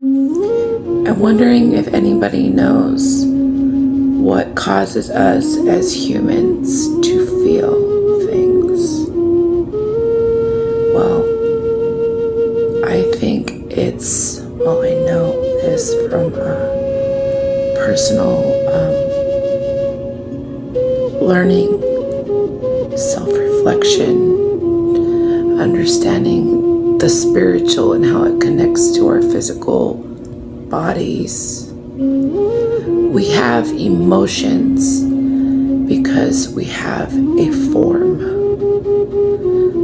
I'm wondering if anybody knows what causes us as humans to feel things. Well, I think I know this from personal learning, self-reflection, understanding the spiritual and how it connects to our physical bodies. We have emotions because we have a form.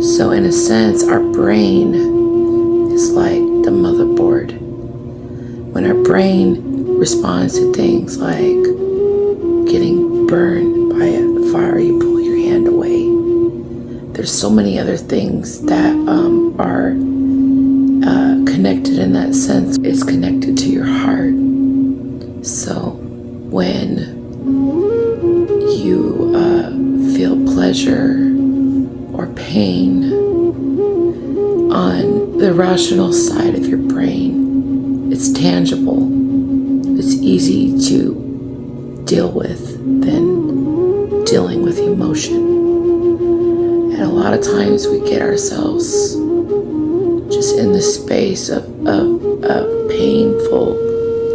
So in a sense, our brain is like the motherboard. When our brain responds to things like getting burned by a fire, you pull your hand away. There's so many other things that are connected in that sense. It's connected to your heart. So when you feel pleasure or pain on the rational side of your brain, it's tangible. It's easy to deal with than dealing with emotion. And a lot of times we get ourselves just in the space of painful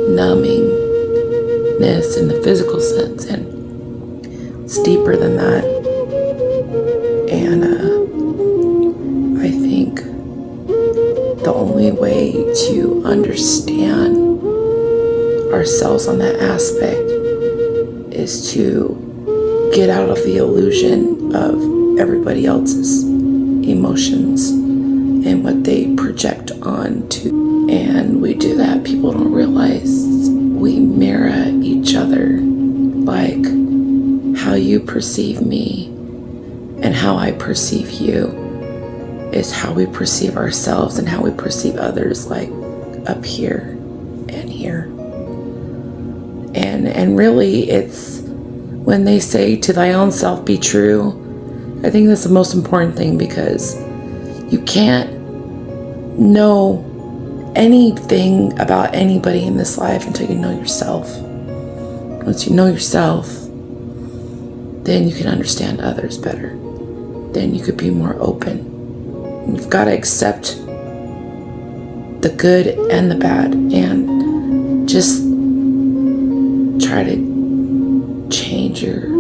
numbingness in the physical sense, and it's deeper than that. And I think the only way to understand ourselves on that aspect is to get out of the illusion of everybody else's emotions and what they project onto. And we do that. People don't realize we mirror each other. Like how you perceive me and how I perceive you is how we perceive ourselves and how we perceive others, like up here and here. And really, it's when they say to thy own self be true, I think that's the most important thing, because you can't know anything about anybody in this life until you know yourself. Once you know yourself, then you can understand others better. Then you could be more open. And you've got to accept the good and the bad, and just try to change your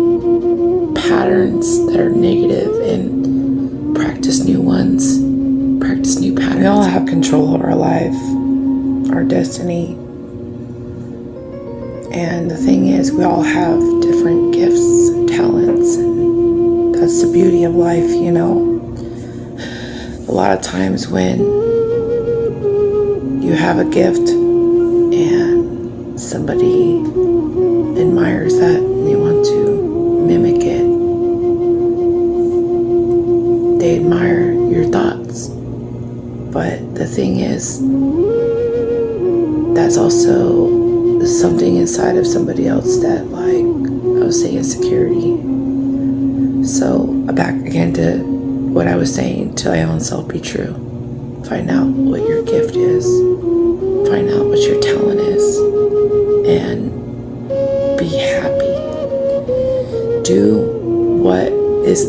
patterns that are negative and practice new ones, practice new patterns. We all have control of our life, our destiny. And the thing is, we all have different gifts and talents, and that's the beauty of life, you know. A lot of times when you have a gift and somebody admires that and they want to mimic it, they admire your thoughts. But the thing is, that's also something inside of somebody else that, like I was saying, insecurity. So back again to what I was saying, to thy own self be true. Find out what your gift is. Find out what your talent is. And be happy. Do what is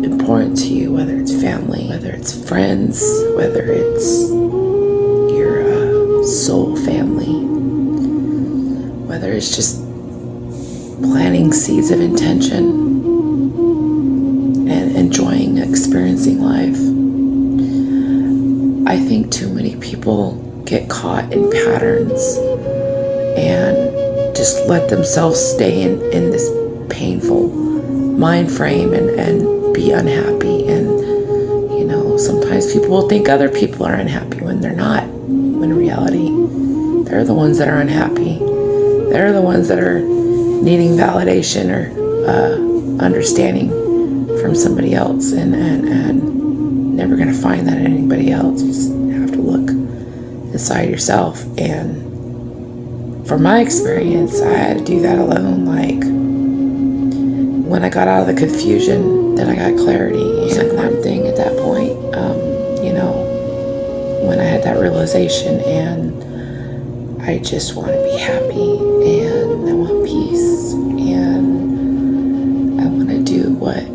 important to you, whether it's family, whether it's friends, whether it's your soul family, whether it's just planting seeds of intention and enjoying experiencing life. I think too many people get caught in patterns and just let themselves stay in this painful mind frame and be unhappy. And you know, sometimes people will think other people are unhappy when they're not, when in reality they're the ones that are unhappy. They're the ones that are needing validation or understanding from somebody else, and never going to find that in anybody else. You just have to look inside yourself. And from my experience, I had to do that alone. Like when I got out of the confusion, then I got clarity. It's like one thing at that point. You know, when I had that realization, and I just want to be happy, and I want peace, and I want to do what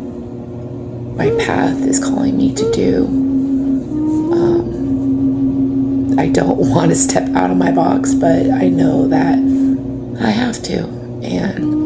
my path is calling me to do. I don't want to step out of my box, but I know that I have to, and